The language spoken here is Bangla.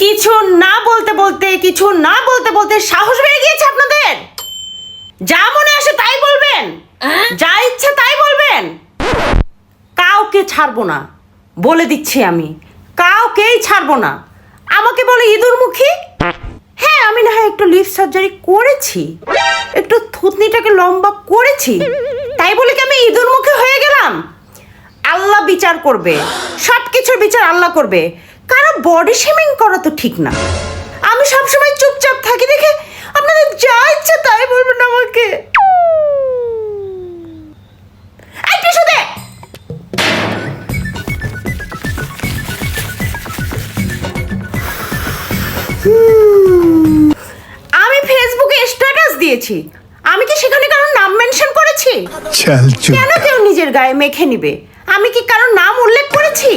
কিছু না বলতে বলতে সাহস বেড়ে গিয়েছে আপনাদের। যা মনে আসে তাই বলবেন, যা ইচ্ছে তাই বলবেন। কাউকে ছাড়বো না, বলে দিচ্ছি আমি, কাউকেই ছাড়বো না। আমাকে বলে ইঁদুরমুখী। হ্যাঁ, আমি না হয় একটু লিপ সার্জারি করেছি, একটু থুতনিটাকে লম্বা করেছি, তাই বলে কি আমি ইঁদুরমুখী হয়ে গেলাম? আল্লাহ বিচার করবে, সব কিছুর বিচার আল্লাহ করবে। কারো বডি শেমিং করা তো ঠিক না। আমি সবসময় চুপচাপ থাকি দেখে আপনাদের যা ইচ্ছে তাই বলবেন আমাকে। আমি ফেসবুকে স্ট্যাটাস দিয়েছি, আমি কি সেখানে কারোর নাম মেনশন করেছি? কেন কেউ নিজের গায়ে মেখে নিবে? আমি কি কারোর নাম উল্লেখ করেছি?